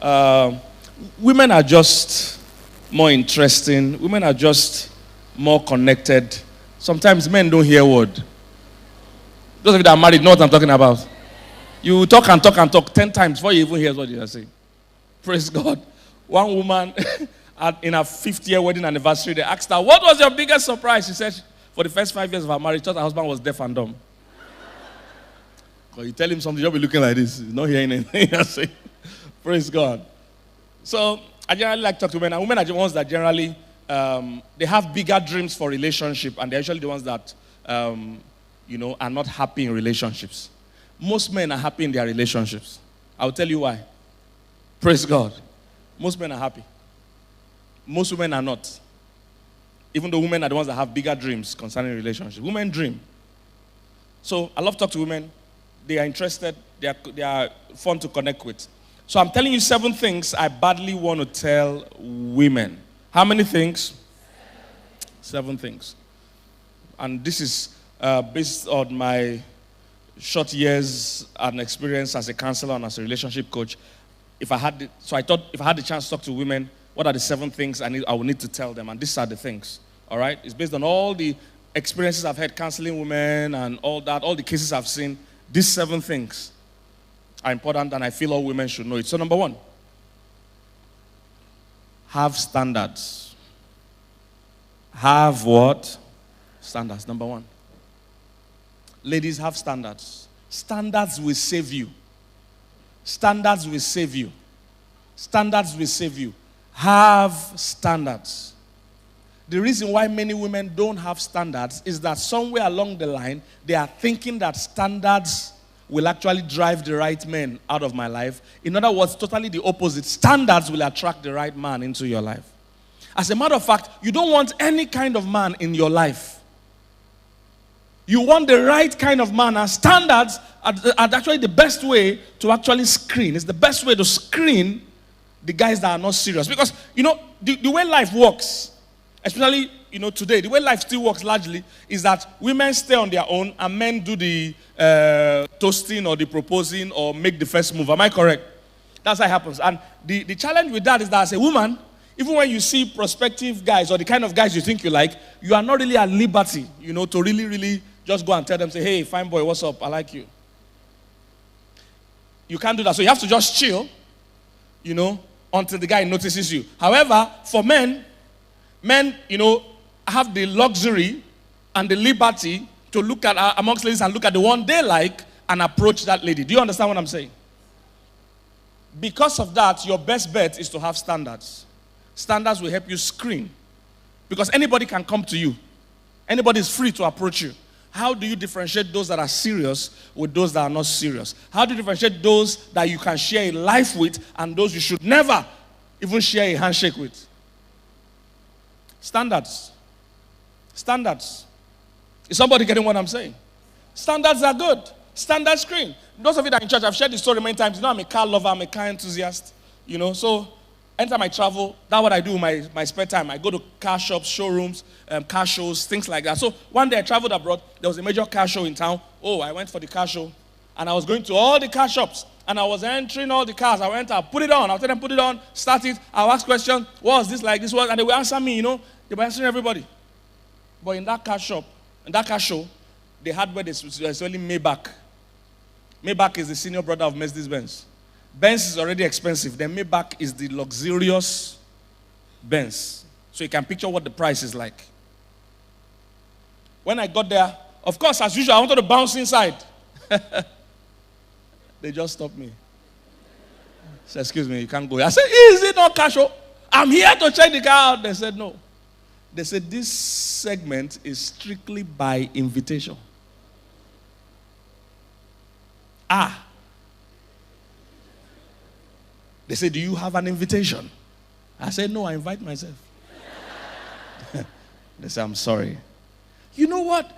Women are just more interesting. Women are just more connected. Sometimes men don't hear word. Those of you that are married know what I'm talking about. You talk and talk and talk 10 times before you even hear what you are saying. Praise God. One woman in her 5th-year wedding anniversary, they asked her, what was your biggest surprise? She said, for the first 5 years of her marriage, thought her husband was deaf and dumb. Because you tell him something, you'll be looking like this. He's not hearing anything you're saying. Praise God. So, I generally like to talk to women. And women are the ones that generally, they have bigger dreams for relationship. And they're usually the ones that, are not happy in relationships. Most men are happy in their relationships. I'll tell you why. Praise God. Most men are happy. Most women are not. Even though women are the ones that have bigger dreams concerning relationships. Women dream. So I love to talk to women. They are interested. They are fun to connect with. So I'm telling you 7 things I badly want to tell women. How many things? 7 things. And this is based on my short years and experience as a counselor and as a relationship coach. I thought if I had the chance to talk to women, what are the 7 things I would need to tell them? And these are the things. All right? It's based on all the experiences I've had counseling women and all that, all the cases I've seen. These 7 things are important and I feel all women should know it. So number 1, have standards. Have what? Standards, number 1. Ladies, have standards. Standards will save you. Standards will save you. Standards will save you. Have standards. The reason why many women don't have standards is that somewhere along the line, they are thinking that standards will actually drive the right men out of my life. In other words, totally the opposite. Standards will attract the right man into your life. As a matter of fact, you don't want any kind of man in your life. You want the right kind of man, and standards are actually the best way to actually screen. It's the best way to screen the guys that are not serious. Because, the way life works, especially, today, the way life still works largely is that women stay on their own and men do the toasting or the proposing or make the first move. Am I correct? That's how it happens. And the challenge with that is that as a woman, even when you see prospective guys or the kind of guys you think you like, you are not really at liberty, to really, really just go and tell them, say, hey, fine boy, what's up? I like you. You can't do that. So you have to just chill, until the guy notices you. However, for men, have the luxury and the liberty to look at amongst ladies and look at the one they like and approach that lady. Do you understand what I'm saying? Because of that, your best bet is to have standards. Standards will help you screen. Because anybody can come to you. Anybody is free to approach you. How do you differentiate those that are serious with those that are not serious? How do you differentiate those that you can share a life with and those you should never even share a handshake with? Standards. Standards. Is somebody getting what I'm saying? Standards are good. Standard screen. Those of you that are in church, I've shared this story many times. I'm a car lover, I'm a car enthusiast. So anytime I travel, that's what I do in my spare time. I go to car shops, showrooms, car shows, things like that. So one day I traveled abroad. There was a major car show in town. I went for the car show. And I was going to all the car shops. And I was entering all the cars. I put it on. I'll tell them, put it on, start it. I'll ask questions. What was this like? This was, and they will answer me, They were answering everybody. But in that car show, they had where they're selling Maybach. Maybach is the senior brother of Mercedes-Benz. Benz is already expensive. Then Maybach is the luxurious Benz. So you can picture what the price is like. When I got there, of course, as usual, I wanted to bounce inside. They just stopped me. Said, excuse me, you can't go. I said, is it not cash? I'm here to check the car out. They said, no. They said, this segment is strictly by invitation. They said, do you have an invitation? I said, no, I invite myself. They said, I'm sorry. You know what?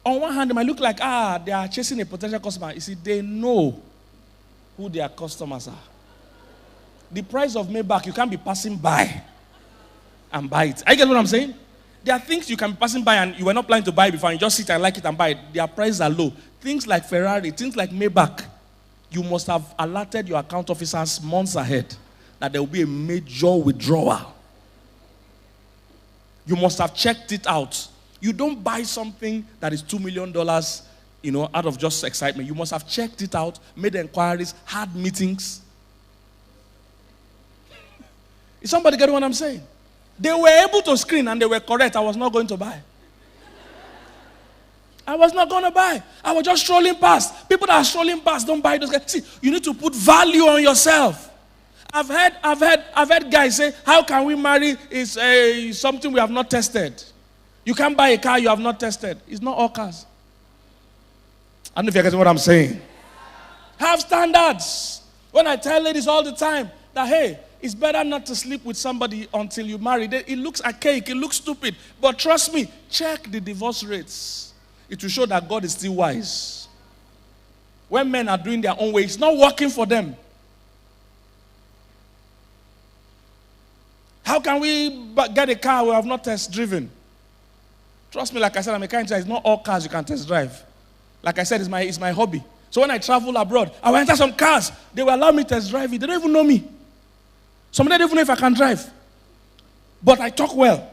On one hand, it might look like, they are chasing a potential customer. You see, they know who their customers are. The price of Maybach, you can't be passing by and buy it. I get what I'm saying? There are things you can be passing by and you were not planning to buy before and you just sit and like it and buy it. Their prices are low. Things like Ferrari, things like Maybach, you must have alerted your account officers months ahead that there will be a major withdrawal. You must have checked it out. You don't buy something that is $2 million, out of just excitement. You must have checked it out, made inquiries, had meetings. Is somebody getting what I'm saying? They were able to screen and they were correct. I was not going to buy. I was not going to buy. I was just strolling past. People that are strolling past don't buy those guys. See, you need to put value on yourself. I've heard guys say, how can we marry is something we have not tested. You can't buy a car you have not tested. It's not all cars. I don't know if you're getting what I'm saying. Have standards. When I tell ladies all the time that, hey, it's better not to sleep with somebody until you marry. It looks archaic, it looks stupid. But trust me, check the divorce rates. It will show that God is still wise. When men are doing their own way, it's not working for them. How can we get a car we have not test driven? Trust me, like I said, I'm a kind of, it's not all cars you can test drive. Like I said, it's my hobby. So when I travel abroad, I will enter some cars. They will allow me to test drive it. They don't even know me. Some of them don't even know if I can drive. But I talk well.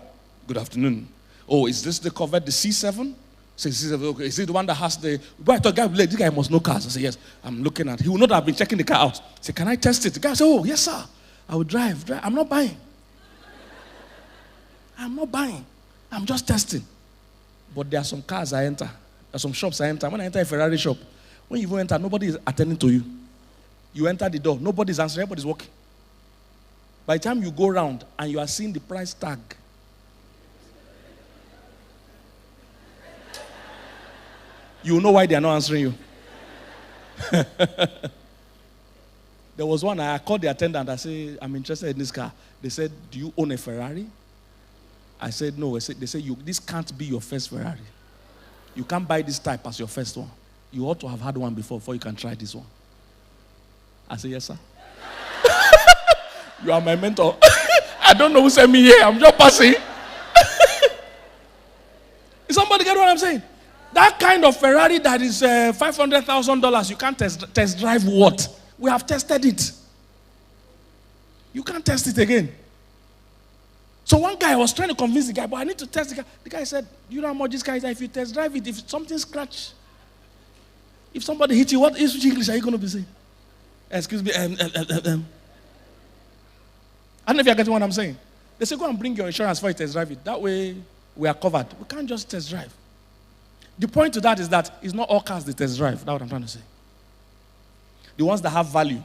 Good afternoon. Oh, is this the Corvette, the C7? Say, C7, okay. Is it the one that has the... But I thought, this guy must know cars. I say, yes, I'm looking at it. He will know that I've been checking the car out. I say, can I test it? The guy say, oh, yes, sir. I will drive. I'm not buying. I'm not buying. I'm just testing. But there are some cars I enter. There are some shops I enter. When I enter a Ferrari shop, when you even enter, nobody is attending to you. You enter the door, nobody's answering, everybody's walking. By the time you go around and you are seeing the price tag, you will know why they are not answering you. There was one, I called the attendant, I said, I'm interested in this car. They said, do you own a Ferrari? I said, no. They said, this can't be your first Ferrari. You can't buy this type as your first one. You ought to have had one before you can try this one. I said, yes, sir. You are my mentor. I don't know who sent me here. I'm just passing. Is somebody get what I'm saying? That kind of Ferrari that is $500,000, you can't test drive what? We have tested it. You can't test it again. So one guy was trying to convince the guy, but I need to test the car. The guy said, you know how much this guy is? If you test drive it, if something scratch, if somebody hits you, what English are you going to be saying? Excuse me. I don't know if you're getting what I'm saying. They say, go and bring your insurance for you test drive it. That way, we are covered. We can't just test drive. The point to that is that it's not all cars they test drive. That's what I'm trying to say. The ones that have value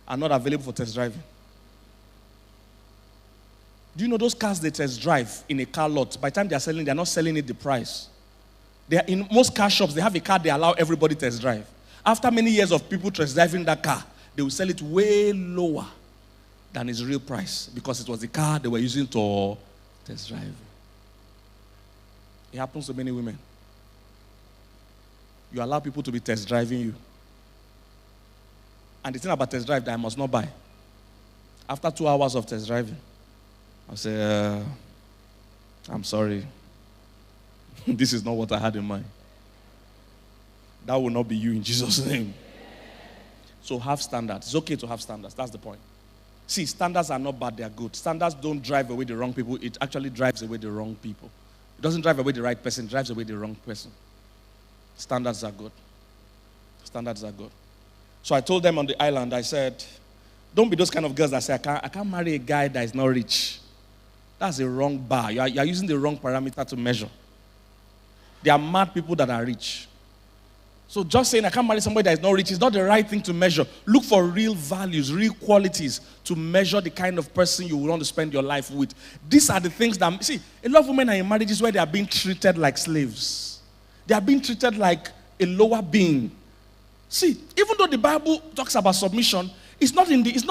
are not available for test driving. Do you know those cars they test drive in a car lot? By the time they are selling, they are not selling it the price. They are, in most car shops, they have a car they allow everybody test drive. After many years of people test driving that car, they will sell it way lower than its real price because it was the car they were using to test drive. It happens to many women. You allow people to be test driving you. And the thing about test drive that I must not buy. After 2 hours of test driving, I say, I'm sorry. This is not what I had in mind. That will not be you in Jesus' name. So have standards. It's okay to have standards. That's the point. See, standards are not bad. They are good. Standards don't drive away the wrong people. It actually drives away the wrong people. It doesn't drive away the right person. It drives away the wrong person. Standards are good. Standards are good. So I told them on the island, I said, don't be those kind of girls that say, I can't marry a guy that is not rich. That's a wrong bar. You are using the wrong parameter to measure. There are mad people that are rich. So just saying I can't marry somebody that is not rich is not the right thing to measure. Look for real values, real qualities to measure the kind of person you want to spend your life with. These are the things that, see, a lot of women are in marriages where they are being treated like slaves. They are being treated like a lower being. See, even though the Bible talks about submission, it's not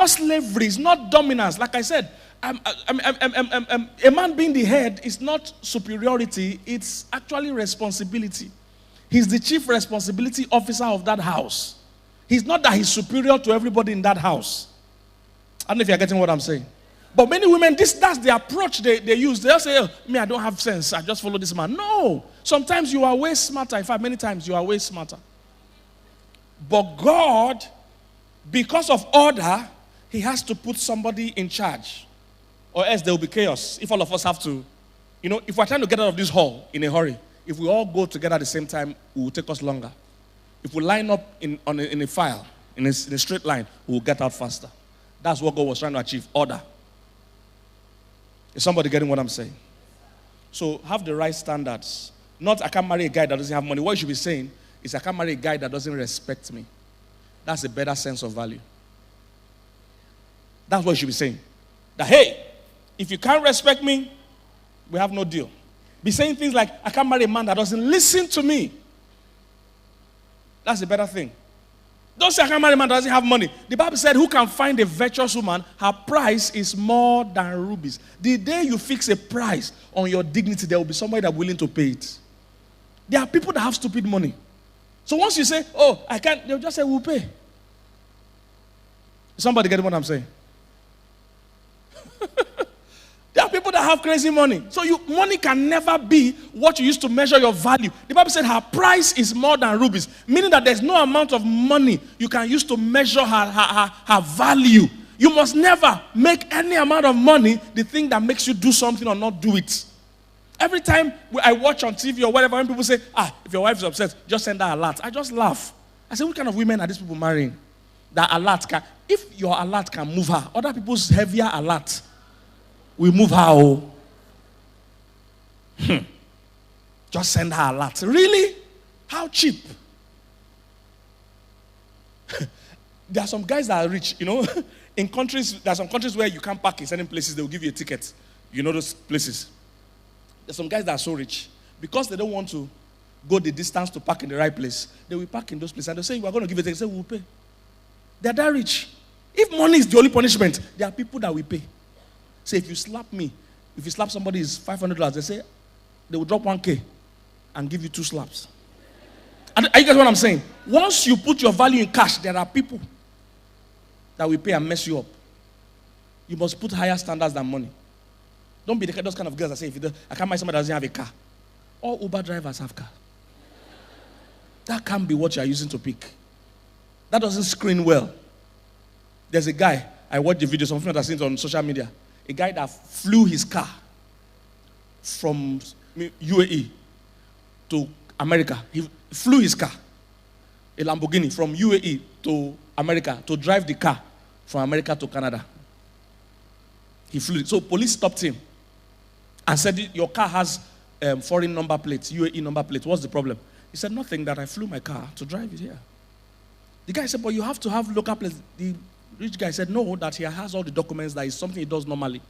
slavery, it's not dominance. Like I said, a man being the head is not superiority, it's actually responsibility. He's the chief responsibility officer of that house. He's not that he's superior to everybody in that house. I don't know if you're getting what I'm saying. But many women, that's the approach they use. They'll say, oh, me, I don't have sense. I just follow this man. No. Sometimes you are way smarter. In fact, many times you are way smarter. But God, because of order, he has to put somebody in charge, or else there will be chaos. If all of us have to, if we're trying to get out of this hall in a hurry, if we all go together at the same time, it will take us longer. If we line up in a file, in a straight line, we will get out faster. That's what God was trying to achieve, order. Is somebody getting what I'm saying? So have the right standards. Not, I can't marry a guy that doesn't have money. What you should be saying is, I can't marry a guy that doesn't respect me. That's a better sense of value. That's what you should be saying. That, hey, if you can't respect me, we have no deal. Be saying things like, I can't marry a man that doesn't listen to me. That's a better thing. Don't say I can't marry a man that doesn't have money. The Bible said, who can find a virtuous woman? Her price is more than rubies. The day you fix a price on your dignity, there will be somebody that's willing to pay it. There are people that have stupid money. So once you say, oh, I can't, they'll just say, we'll pay. Somebody get what I'm saying? There are people that have crazy money. So money can never be what you use to measure your value. The Bible said her price is more than rubies, meaning that there's no amount of money you can use to measure her value. You must never make any amount of money the thing that makes you do something or not do it. Every time I watch on TV or whatever, when people say, if your wife is upset, just send her alert. I just laugh. I say, what kind of women are these people marrying? That alert can, if your alert can move her, other people's heavier alert will move her. Just send her alert. Really? How cheap? There are some guys that are rich, in countries, there are some countries where you can't park in certain places, they will give you a ticket. You know those places. There's some guys that are so rich. Because they don't want to go the distance to park in the right place, they will park in those places. And they'll say, we're going to give you a ticket. They say, we'll pay. They're that rich. If money is the only punishment, there are people that will pay. Say, if you slap me, if you slap somebody, it's $500. They say, they will drop 1K and give you 2 slaps. Are you guys what I'm saying? Once you put your value in cash, there are people that will pay and mess you up. You must put higher standards than money. Don't be those kind of girls that say, I can't marry somebody that doesn't have a car. All Uber drivers have car. That can't be what you are using to pick. That doesn't screen well. There's a guy, I watched the video, some of you have seen it on social media. A guy that flew his car from UAE to America. He flew his car, a Lamborghini, from UAE to America to drive the car from America to Canada. He flew it. So police stopped him and said, your car has foreign number plates, UAE number plates. What's the problem? He said, nothing, that I flew my car to drive it here. The guy said, but you have to have local plates. The rich guy said, no, that he has all the documents, that is something he does normally.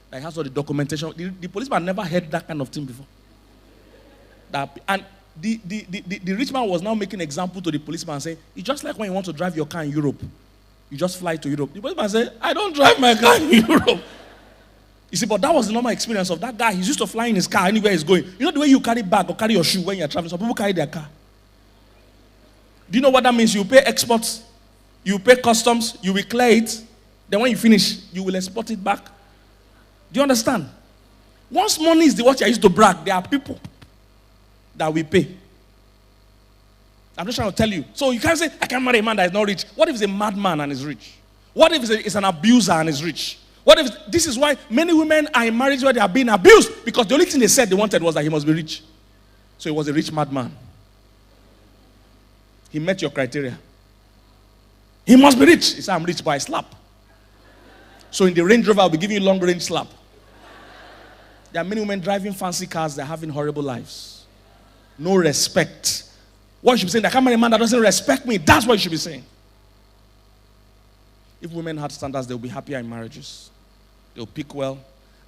That he has all the documentation. The policeman never heard that kind of thing before. And the rich man was now making an example to the policeman, saying, it's just like when you want to drive your car in Europe. You just fly to Europe. The policeman said, I don't drive my car in Europe. You see, but that was the normal experience of that guy. He's used to flying his car anywhere he's going. You know the way you carry bag or carry your shoe when you're traveling? Some people carry their car. Do you know what that means? You pay exports, you pay customs, you will clear it. Then when you finish, you will export it back. Do you understand? Once money is what you used to brag, there are people that will pay. I'm just trying to tell you. So you can't say, I can't marry a man that is not rich. What if he's a madman and is rich? What if he's an abuser and is rich? What if, this is why many women are in marriage where they are being abused, because the only thing they said they wanted was that he must be rich. So he was a rich madman. He met your criteria. He must be rich. He said, I'm rich, but I slap. So in the Range Rover, I'll be giving you long range slap. There are many women driving fancy cars, they're having horrible lives. No respect. What you should be saying, I can't marry a man that doesn't respect me. That's what you should be saying. If women had standards, they'll be happier in marriages. They'll pick well.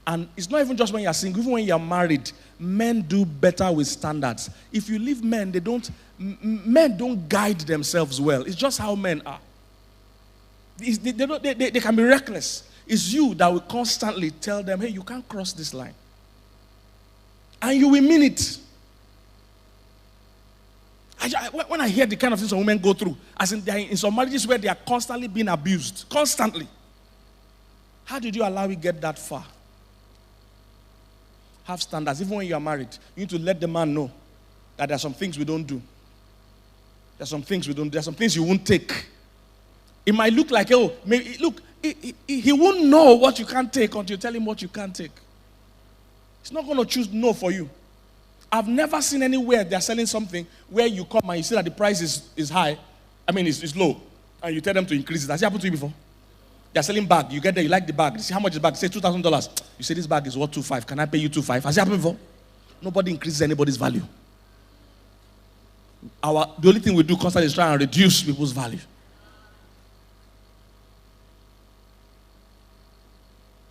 And it's not even just when you're single, even when you're married, men do better with standards. If you leave men, men don't guide themselves well. It's just how men are. They can be reckless. It's you that will constantly tell them, hey, you can't cross this line. And you will mean it. When I hear the kind of things some women go through, as in they're in some marriages where they are constantly being abused, constantly. How did you allow it get that far? Have standards. Even when you are married, you need to let the man know that there are some things we don't do. There are some things we don't do. There are some things you won't take. It might look like, oh, maybe, look, he won't know what you can't take until you tell him what you can't take. He's not going to choose no for you. I've never seen anywhere they're selling something where you come and you see that the price is high. I mean, it's low. And you tell them to increase it. Has it happened to you before? They're selling bag. You get there, you like the bag. You see how much is the bag? Say $2,000. You say this bag is worth $2,500. Can I pay you $2,500? Has it happened before? Nobody increases anybody's value. The only thing we do constantly is try and reduce people's value.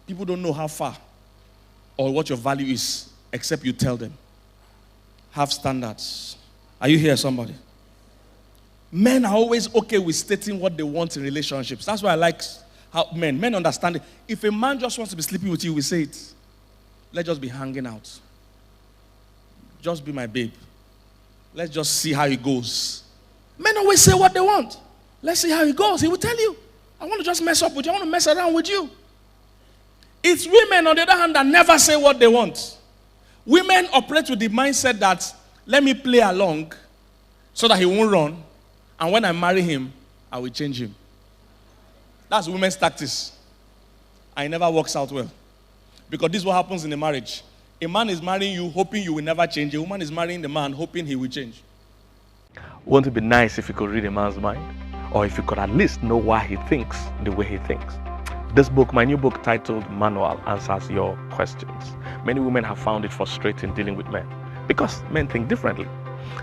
People don't know how far or what your value is except you tell them. Have standards. Are you here, somebody? Men are always okay with stating what they want in relationships. That's why I like how men understand it. If a man just wants to be sleeping with you, we say it. Let's just be hanging out. Just be my babe. Let's just see how it goes. Men always say what they want. Let's see how it goes. He will tell you, I want to just mess up with you. I want to mess around with you. It's women, on the other hand, that never say what they want. Women operate with the mindset that, let me play along so that he won't run. And when I marry him, I will change him. That's women's tactics. And it never works out well. Because this is what happens in a marriage. A man is marrying you, hoping you will never change. A woman is marrying the man, hoping he will change. Wouldn't it be nice if you could read a man's mind? Or if you could at least know why he thinks the way he thinks? This book, my new book titled Manual, answers your questions. Many women have found it frustrating dealing with men because men think differently.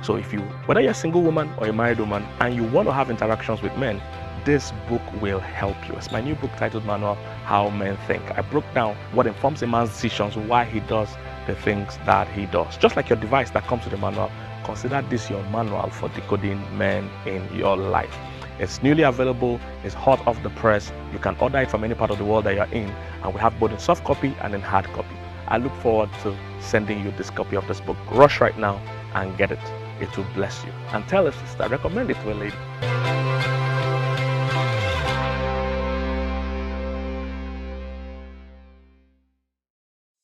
So whether you're a single woman or a married woman and you want to have interactions with men, this book will help you. It's my new book titled Manual, How Men Think. I broke down what informs a man's decisions, why he does the things that he does. Just like your device that comes with a manual, consider this your manual for decoding men in your life. It's newly available, it's hot off the press. You can order it from any part of the world that you're in, and we have both in soft copy and in hard copy. I look forward to sending you this copy of this book. Rush right now and get it. It will bless you. And tell a sister, recommend it to a lady.